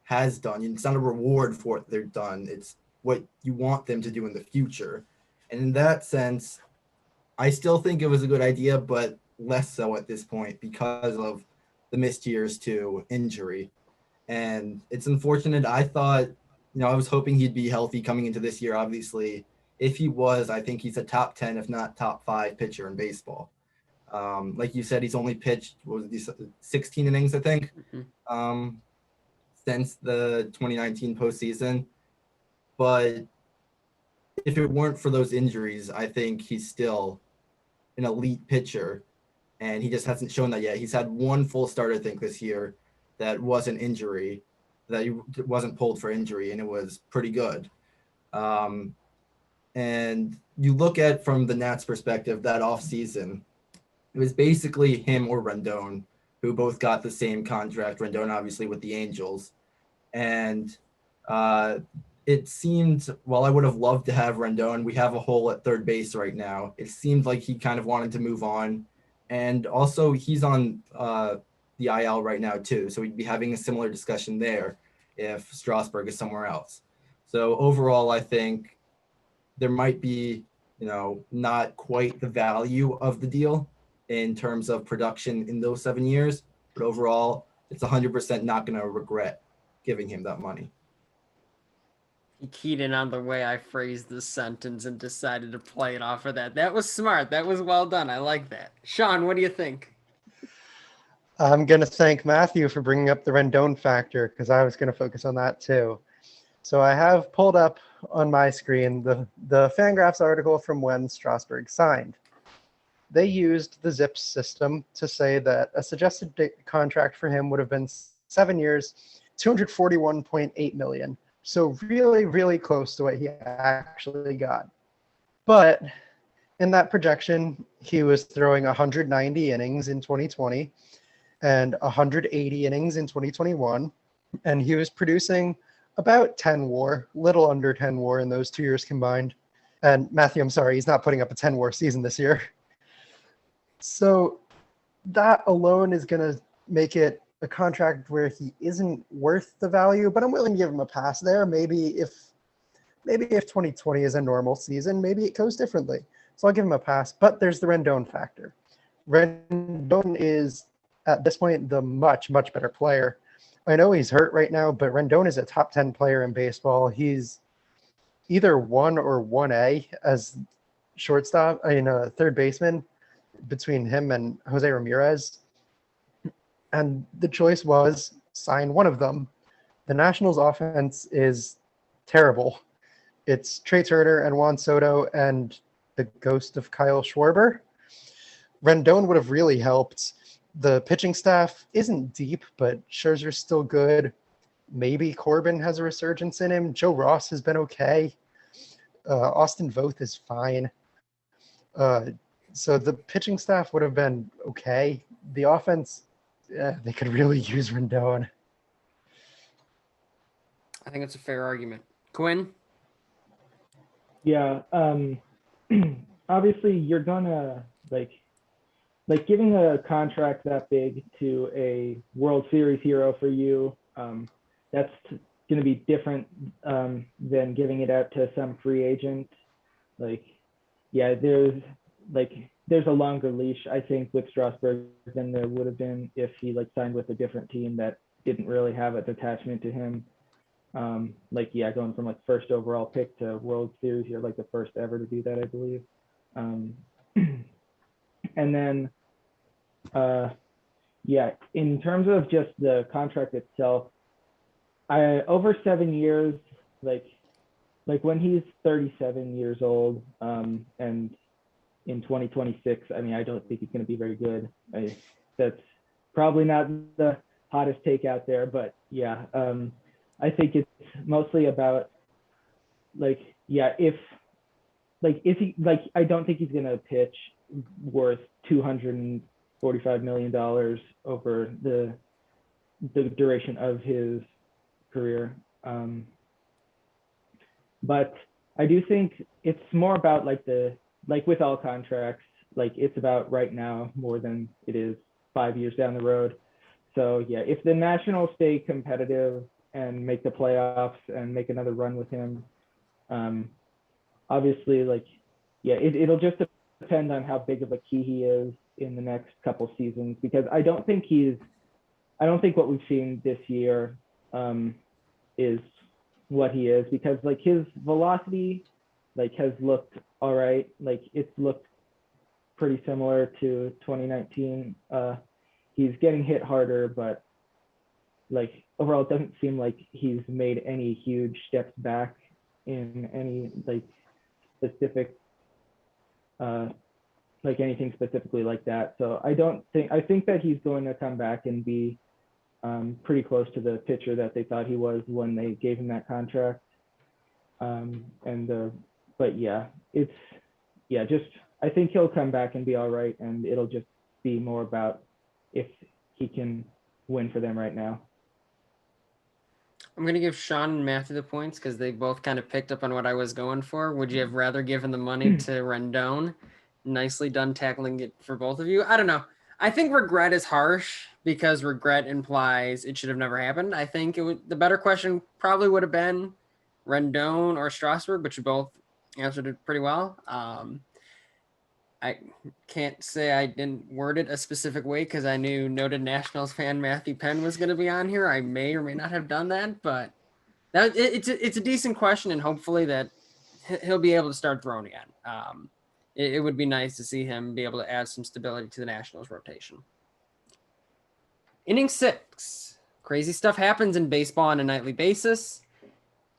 has done. It's not a reward for what they've done. It's what you want them to do in the future. And in that sense, I still think it was a good idea, but less so at this point because of the missed years to injury. And it's unfortunate. I thought, I was hoping he'd be healthy coming into this year. Obviously, if he was, I think he's a top 10, if not top 5 pitcher in baseball. Like you said, he's only pitched 16 innings, I think, since the 2019 postseason. But if it weren't for those injuries, I think he's still an elite pitcher, and he just hasn't shown that yet. He's had one full start, I think, this year that was an injury, that he wasn't pulled for injury, and it was pretty good. And you look at from the Nats' perspective, that offseason, it was basically him or Rendon, who both got the same contract. Rendon, obviously, with the Angels. And it seemed, while I would have loved to have Rendon, we have a hole at third base right now. It seemed like he kind of wanted to move on. And also, he's on the IL right now, too. So we'd be having a similar discussion there if Strasburg is somewhere else. So overall, I think there might be, not quite the value of the deal in terms of production in those 7 years. But overall, it's 100% not going to regret giving him that money. He keyed in on the way I phrased this sentence and decided to play it off of that. That was smart. That was well done. I like that. Sean, what do you think? I'm going to thank Matthew for bringing up the Rendon factor because I was going to focus on that too. So I have pulled up on my screen the Fangraphs article from when Strasburg signed. They used the ZIPS system to say that a suggested contract for him would have been 7 years, $241.8 million. So really, really close to what he actually got. But in that projection, he was throwing 190 innings in 2020 and 180 innings in 2021. And he was producing about 10 WAR, little under 10 WAR in those 2 years combined. And Matthew, I'm sorry, he's not putting up a 10 WAR season this year. So that alone is going to make it a contract where he isn't worth the value, but I'm willing to give him a pass there. Maybe if 2020 is a normal season, maybe it goes differently. So I'll give him a pass, but there's the Rendon factor. Rendon is, at this point, the much, much better player. I know he's hurt right now, but Rendon is a top 10 player in baseball. He's either 1 or 1A as shortstop, third baseman between him and Jose Ramirez. And the choice was sign one of them. The Nationals offense is terrible. It's Trey Turner and Juan Soto and the ghost of Kyle Schwarber. Rendon would have really helped. The pitching staff isn't deep, but Scherzer's still good. Maybe Corbin has a resurgence in him. Joe Ross has been okay. Austin Voth is fine. So the pitching staff would have been okay. The offense, they could really use Rendon. I think it's a fair argument. Quinn? Yeah. Obviously, you're gonna like giving a contract that big to a World Series hero for you. That's going to be different than giving it out to some free agent. There's a longer leash, I think, with Strasburg than there would have been if he signed with a different team that didn't really have a detachment to him. Going from first overall pick to World Series, you're the first ever to do that, I believe. And then, in terms of just the contract itself, over 7 years, when he's 37 years old, and in 2026, I don't think he's going to be very good. That's probably not the hottest take out there, but yeah, I think it's mostly about if he I don't think he's going to pitch worth $245 million over the duration of his career. But I do think it's more about with all contracts, like it's about right now more than it is 5 years down the road. So yeah, if the Nationals stay competitive and make the playoffs and make another run with him, obviously, like, yeah, it'll just depend on how big of a key he is in the next couple seasons, because I don't think what we've seen this year is what he is, because like his velocity like has looked all right. Like it's looked pretty similar to 2019. He's getting hit harder, but like overall, it doesn't seem like he's made any huge steps back in any like specific, like anything specifically like that. So I think that he's going to come back and be pretty close to the pitcher that they thought he was when they gave him that contract. But yeah, I think he'll come back and be all right, and it'll just be more about if he can win for them right now. I'm going to give Sean and Matthew the points because they both kind of picked up on what I was going for. Would you have rather given the money to Rendon? Nicely done tackling it for both of you. I don't know. I think regret is harsh because regret implies it should have never happened. I think the better question probably would have been Rendon or Strasburg, but you both answered it pretty well. I can't say I didn't word it a specific way because I knew noted Nationals fan Matthew Penn was going to be on here. I may or may not have done that, but it's a decent question, and hopefully that he'll be able to start throwing again. It would be nice to see him be able to add some stability to the Nationals rotation. Inning 6. Crazy stuff happens in baseball on a nightly basis.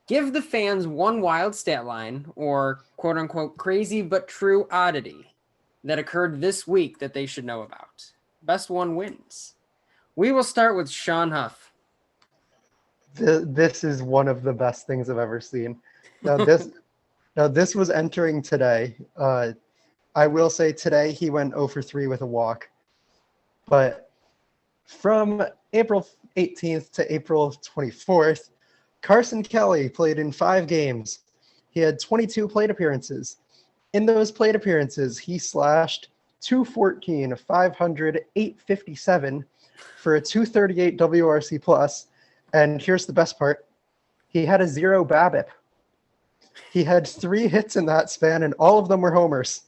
Give the fans one wild stat line or quote unquote crazy but true oddity that occurred this week that they should know about. Best one wins. We will start with Sean Huff. This is one of the best things I've ever seen. Now this was entering today. I will say today he went 0 for 3 with a walk. But from April 18th to April 24th, Carson Kelly played in 5 games. He had 22 plate appearances. In those plate appearances, he slashed 214, 500, 857 for a 238 WRC plus. And here's the best part. He had a 0 BABIP. He had 3 hits in that span, and all of them were homers.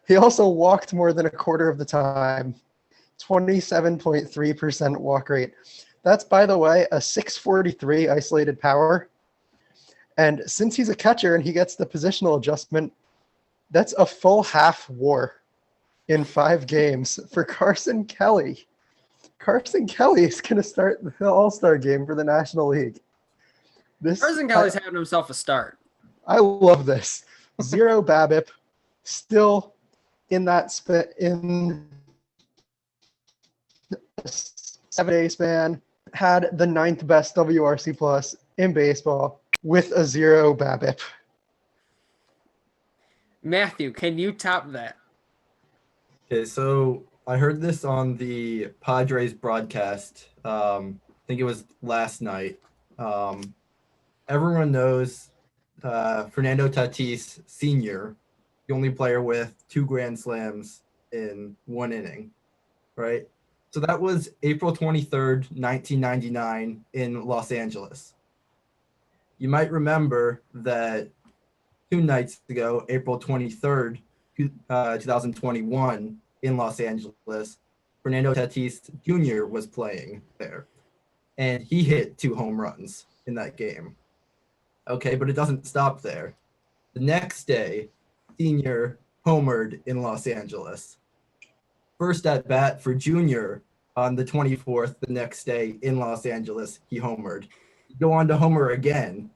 He also walked more than a quarter of the time. 27.3% walk rate. That's, by the way, a 643 isolated power. And since he's a catcher and he gets the positional adjustment, that's a full half WAR in 5 games for Carson Kelly. Carson Kelly is going to start the All-Star game for the National League. Carson Kelly's having himself a start. I love this. 0 BABIP, still in that in a 7-day span, had the 9th best WRC plus in baseball with a 0 BABIP. Matthew, can you top that? Okay, so I heard this on the Padres broadcast. I think it was last night. Everyone knows Fernando Tatis Sr., the only player with 2 grand slams in 1 inning, right? So that was April 23rd, 1999 in Los Angeles. You might remember that 2 nights ago, April 23rd, 2021 in Los Angeles, Fernando Tatis Jr. was playing there, and he hit 2 home runs in that game. Okay, but it doesn't stop there. The next day, Senior homered in Los Angeles. First at bat for Junior on the 24th, the next day in Los Angeles, he homered. Go on to homer again.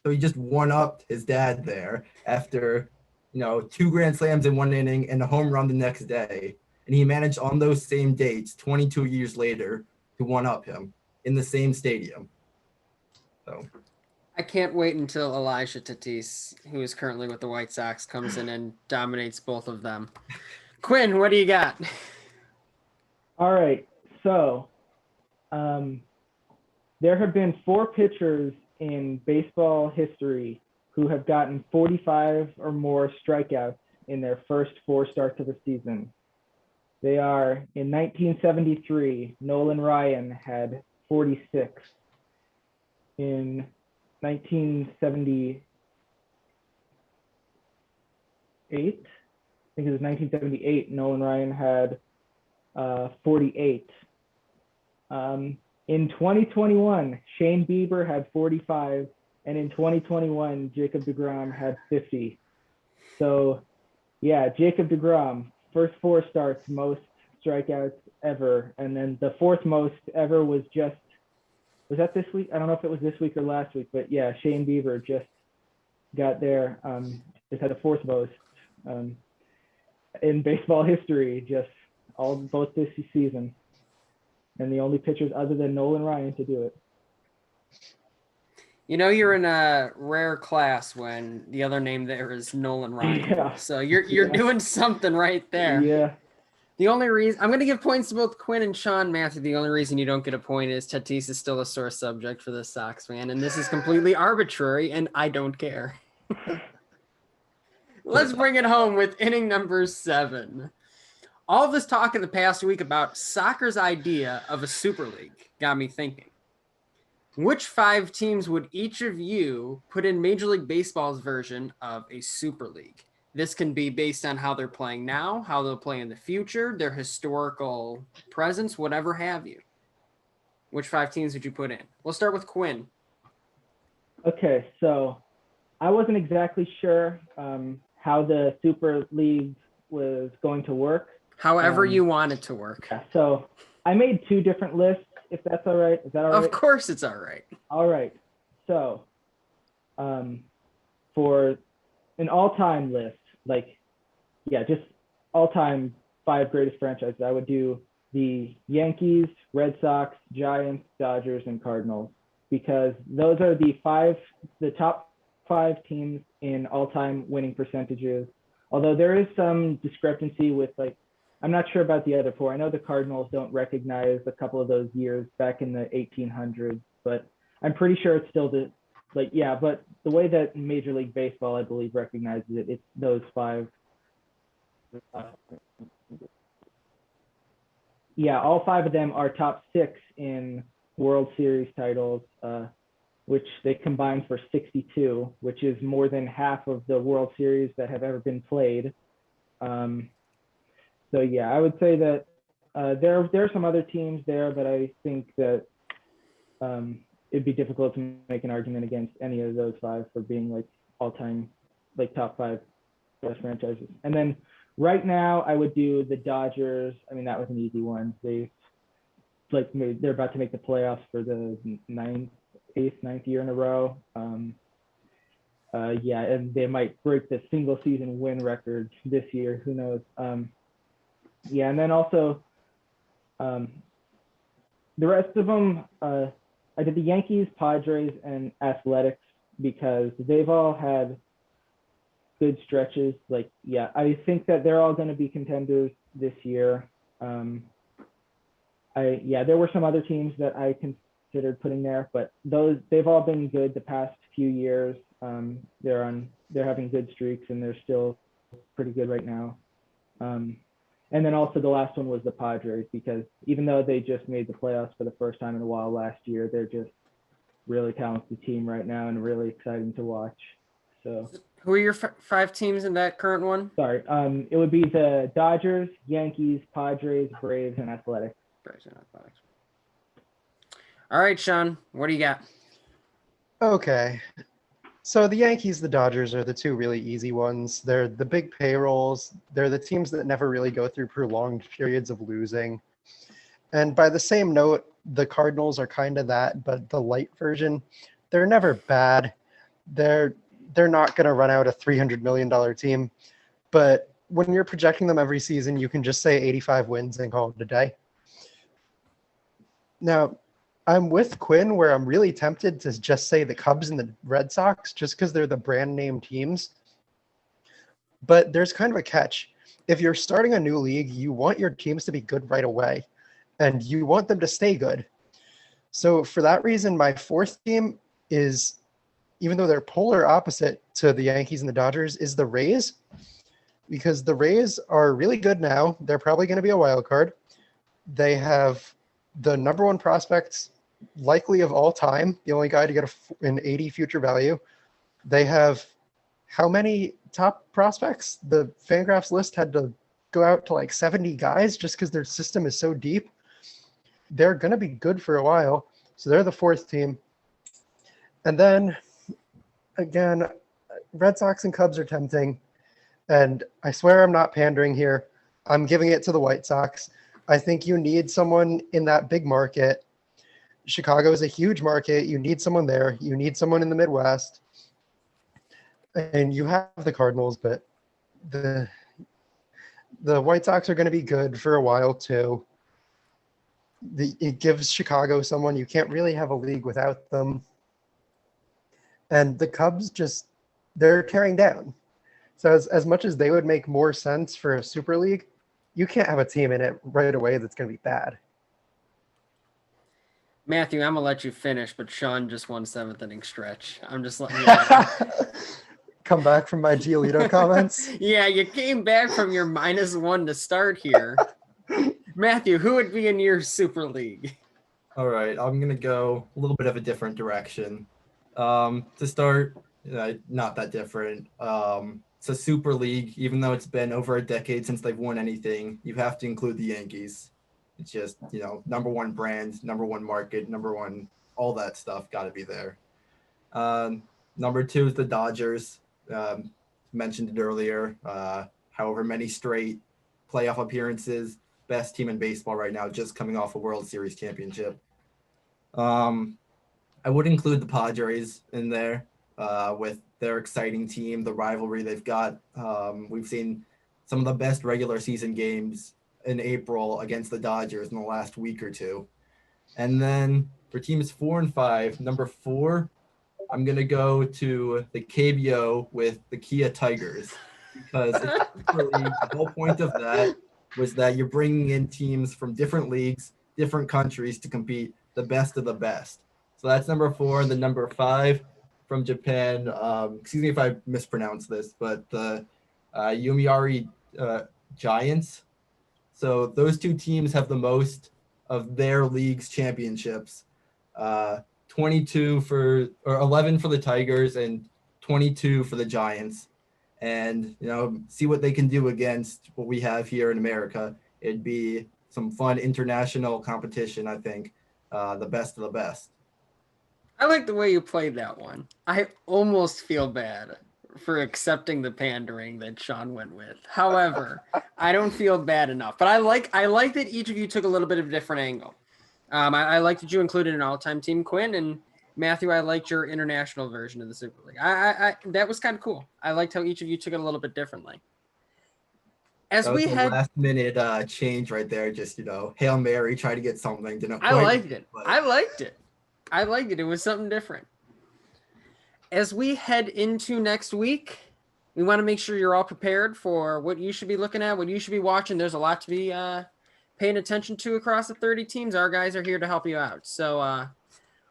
So he just one-upped his dad there after, 2 grand slams in 1 inning and a home run the next day. And he managed on those same dates, 22 years later, to one-up him in the same stadium. So I can't wait until Elijah Tatis, who is currently with the White Sox, comes in and dominates both of them. Quinn, what do you got? All right. So there have been 4 pitchers in baseball history who have gotten 45 or more strikeouts in their first 4 starts of the season. They are, in 1973, Nolan Ryan had 46. In 1978, I think it was 1978, Nolan Ryan had 48. In 2021, Shane Bieber had 45, and in 2021, Jacob Degrom had 50. So, yeah, Jacob Degrom, first 4 starts, most strikeouts ever, and then the 4th most ever was that this week? I don't know if it was this week or last week, but yeah, Shane Bieber just got there, just had the 4th most in baseball history, both this season. And the only pitchers other than Nolan Ryan to do it. You know, you're in a rare class when the other name there is Nolan Ryan. Yeah. So you're doing something right there. Yeah. The only reason I'm going to give points to both Quinn and Sean. Matthew, the only reason you don't get a point is Tatis is still a sore subject for this Sox fan, and this is completely arbitrary, and I don't care. Let's bring it home with inning number 7. All of this talk in the past week about soccer's idea of a super league got me thinking. Which 5 teams would each of you put in Major League Baseball's version of a super league? This can be based on how they're playing now, how they'll play in the future, their historical presence, whatever have you. Which 5 teams would you put in? We'll start with Quinn. Okay, so I wasn't exactly sure how the super league was going to work. However you want it to work. Yeah, so I made 2 different lists, if that's all right. Is that all right? Of course it's all right. All right. So for an all-time list, just all-time 5 greatest franchises, I would do the Yankees, Red Sox, Giants, Dodgers, and Cardinals, because those are the top 5 teams in all-time winning percentages. Although there is some discrepancy with I'm not sure about the other 4. I know the Cardinals don't recognize a couple of those years back in the 1800s, but I'm pretty sure it's still but the way that Major League Baseball, I believe, recognizes it, it's those 5. All 5 of them are top 6 in World Series titles, which they combined for 62, which is more than half of the World Series that have ever been played. So yeah, I would say that there are some other teams there, but I think that it'd be difficult to make an argument against any of those 5 for being all-time top 5 best franchises. And then right now I would do the Dodgers. I mean, that was an easy one. They're about to make the playoffs for the 9th year in a row. And they might break the single season win record this year. Who knows? And then also the rest of them, I did the Yankees, Padres, and Athletics because they've all had good stretches. I think that they're all going to be contenders this year. There were some other teams that I considered putting there, but they've all been good the past few years. They're having good streaks and they're still pretty good right now. And then also the last one was the Padres, because even though they just made the playoffs for the first time in a while last year, they're just really talented team right now and really exciting to watch. So who are your 5 teams in that current one? Sorry, it would be the Dodgers, Yankees, Padres, Braves, and Athletics. Braves and Athletics. All right, Sean, what do you got? Okay. So the Yankees, the Dodgers are the 2 really easy ones. They're the big payrolls. They're the teams that never really go through prolonged periods of losing. And by the same note, the Cardinals are kind of that, but the light version. They're never bad. They're not going to run out a $300 million team. But when you're projecting them every season, you can just say 85 wins and call it a day. Now, I'm with Quinn where I'm really tempted to just say the Cubs and the Red Sox just because they're the brand name teams. But there's kind of a catch. If you're starting a new league, you want your teams to be good right away, and you want them to stay good. So for that reason, my 4th team is, even though they're polar opposite to the Yankees and the Dodgers, is the Rays. because the Rays are really good now. They're probably going to be a wild card. They have the number one prospects likely of all time, the only guy to get an 80 future value. They have how many top prospects? The Fangraphs list had to go out to like 70 guys just because their system is so deep. They're going to be good for a while. So they're the fourth team. And then, again, Red Sox and Cubs are tempting. And I swear I'm not pandering here. I'm giving it to the White Sox. I think you need someone in that big market. Chicago is a huge market. You need someone there. You need someone in the Midwest. And you have the Cardinals, but the White Sox are going to be good for a while too. It gives Chicago someone. You can't really have a league without them. And the Cubs they're tearing down. So as much as they would make more sense for a super league, you can't have a team in it right away that's going to be bad. Matthew, I'm going to let you finish, but Sean just won 7th inning stretch. I'm just letting you know. Come back from my Giolito comments. Yeah, you came back from your -1 to start here. Matthew, who would be in your super league? All right, I'm going to go a little bit of a different direction. To start, not that different. It's a super league. Even though it's been over a decade since they've won anything, you have to include the Yankees. It's just, number one brand, number one market, number one, all that stuff got to be there. Number 2 is the Dodgers. Mentioned it earlier. However many straight playoff appearances, best team in baseball right now, just coming off a World Series championship. I would include the Padres in there with their exciting team, the rivalry they've got. We've seen some of the best regular season games in April against the Dodgers in the last week or two. And then for teams 4 and 5, number 4, I'm going to go to the KBO with the Kia Tigers, because the whole point of that was that you're bringing in teams from different leagues, different countries to compete, the best of the best. So that's number 4. And then number 5 from Japan, excuse me if I mispronounce this, but the Yomiuri Giants. So those 2 teams have the most of their league's championships. 11 for the Tigers and 22 for the Giants. And, see what they can do against what we have here in America. It'd be some fun international competition, I think. The best of the best. I like the way you played that one. I almost feel bad for accepting the pandering that Sean went with. However, I don't feel bad enough. But I like that each of you took a little bit of a different angle. I like that you included an all-time team, Quinn, and Matthew, I liked your international version of the Super League. I that was kind of cool. I liked how each of you took it a little bit differently. As we had last minute change right there, just Hail Mary, try to get something. I liked it. I liked it. It was something different. As we head into next week, we want to make sure you're all prepared for what you should be looking at, what you should be watching. There's a lot to be paying attention to across the 30 teams. Our guys are here to help you out. So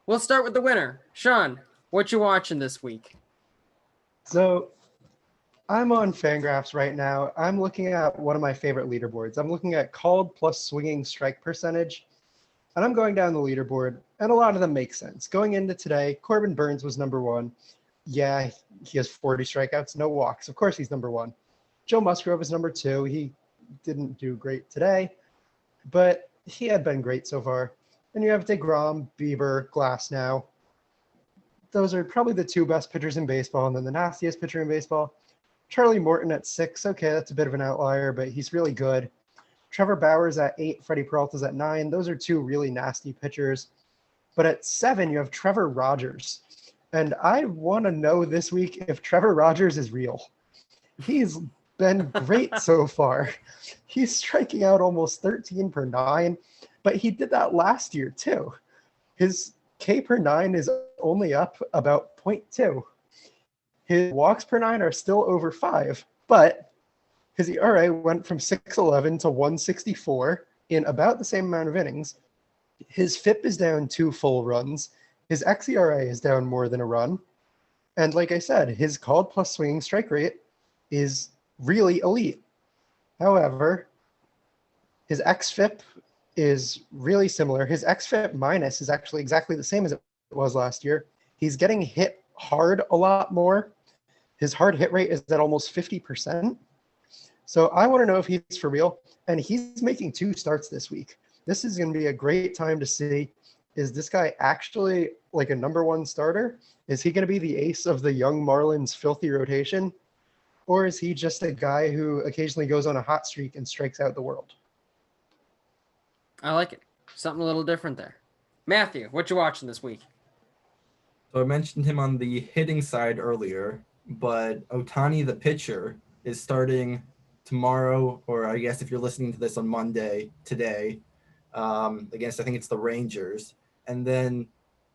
we'll start with the winner. Sean, what you watching this week? So I'm on Fangraphs right now. I'm looking at one of my favorite leaderboards. I'm looking at called plus swinging strike percentage. And I'm going down the leaderboard, and a lot of them make sense. Going into today, Corbin Burns was number 1. Yeah, he has 40 strikeouts, no walks. Of course he's number 1. Joe Musgrove is number 2. He didn't do great today, but he had been great so far. And you have Degrom, Bieber, Glasnow. Those are probably the 2 best pitchers in baseball, and then the nastiest pitcher in baseball, Charlie Morton at 6. Okay, that's a bit of an outlier, but he's really good. Trevor Bauer's at 8, Freddie Peralta's at 9. Those are 2 really nasty pitchers. But at 7, you have Trevor Rogers. And I want to know this week if Trevor Rogers is real. He's been great so far. He's striking out almost 13 per 9, but he did that last year too. His K per 9 is only up about 0.2. His walks per 9 are still over 5, but his ERA went from 6.11 to 1.64 in about the same amount of innings. His FIP is down 2 full runs. His xERA is down more than a run. And like I said, his called plus swinging strike rate is really elite. However, his xFIP is really similar. His xFIP minus is actually exactly the same as it was last year. He's getting hit hard a lot more. His hard hit rate is at almost 50%. So I want to know if he's for real. And he's making 2 starts this week. This is going to be a great time to see, is this guy actually like a number 1 starter? Is he going to be the ace of the young Marlins filthy rotation? Or is he just a guy who occasionally goes on a hot streak and strikes out the world? I like it. Something a little different there. Matthew, what you watching this week? So I mentioned him on the hitting side earlier, but Ohtani, the pitcher, is starting tomorrow, or I guess if you're listening to this on Monday, today, against, I think it's the Rangers. And then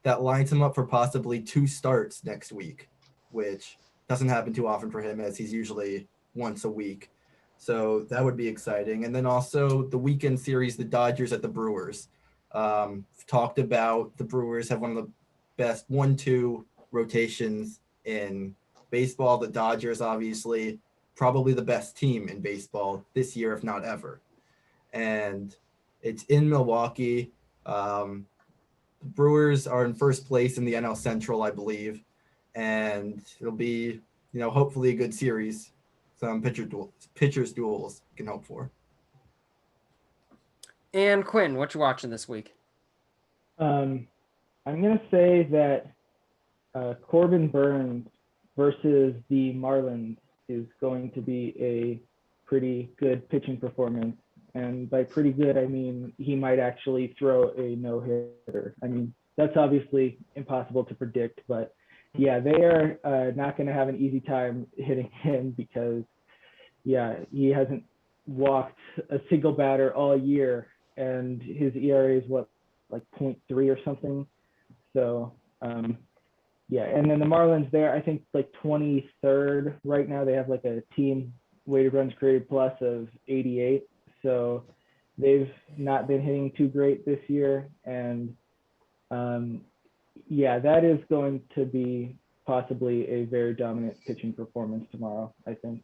that lines him up for possibly 2 starts next week, which doesn't happen too often for him, as he's usually once a week. So that would be exciting. And then also the weekend series, the Dodgers at the Brewers. Talked about the Brewers have one of the best 1-2 rotations in baseball. The Dodgers, obviously, probably the best team in baseball this year, if not ever. And it's in Milwaukee. The Brewers are in first place in the NL Central, I believe. And it'll be, hopefully a good series. Some pitchers duels you can hope for. And Quinn, what you watching this week? I'm going to say that Corbin Burns versus the Marlins is going to be a pretty good pitching performance. And by pretty good, I mean he might actually throw a no-hitter. I mean, that's obviously impossible to predict, but yeah, they are not going to have an easy time hitting him because, yeah, he hasn't walked a single batter all year, and his ERA is like 0.3 or something. So, yeah, and then the Marlins there, I think like 23rd right now. They have like a team weighted runs created plus of 88. So they've not been hitting too great this year, and yeah, that is going to be possibly a very dominant pitching performance tomorrow, I think.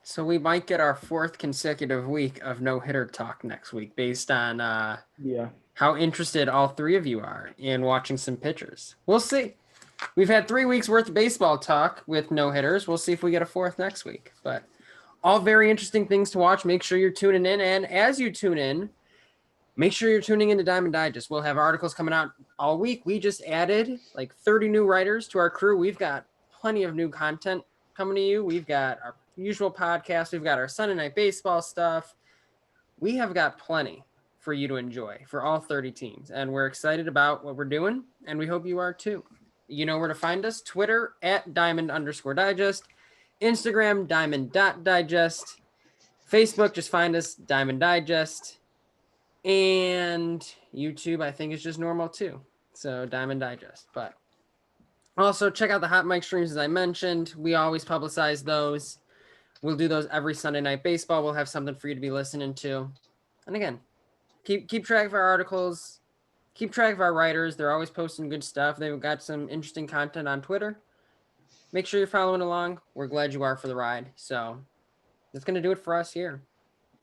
So we might get our 4th consecutive week of no-hitter talk next week based on how interested all 3 of you are in watching some pitchers. We'll see. We've had 3 weeks worth of baseball talk with no-hitters. We'll see if we get a 4th next week. But all very interesting things to watch. Make sure you're tuning in. And as you tune in, make sure you're tuning into Diamond Digest. We'll have articles coming out all week. We just added like 30 new writers to our crew. We've got plenty of new content coming to you. We've got our usual podcast. We've got our Sunday Night Baseball stuff. We have got plenty for you to enjoy for all 30 teams. And we're excited about what we're doing. And we hope you are too. You know where to find us. Twitter @Diamond_Digest. Instagram, Diamond.Digest. Facebook, just find us, Diamond Digest. And YouTube, I think, is just normal too. So Diamond Digest. But also check out the Hot Mic streams, as I mentioned. We always publicize those. We'll do those every Sunday Night Baseball. We'll have something for you to be listening to. And again, keep track of our articles. Keep track of our writers. They're always posting good stuff. They've got some interesting content on Twitter. Make sure you're following along. We're glad you are for the ride. So that's going to do it for us here.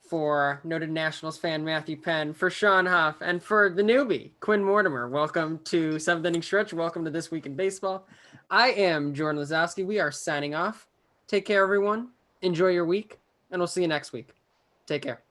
For noted Nationals fan Matthew Penn, for Sean Huff, and for the newbie, Quinn Mortimore, welcome to 7th Inning Stretch. Welcome to This Week in Baseball. I am Jordan Lazowski. We are signing off. Take care, everyone. Enjoy your week, and we'll see you next week. Take care.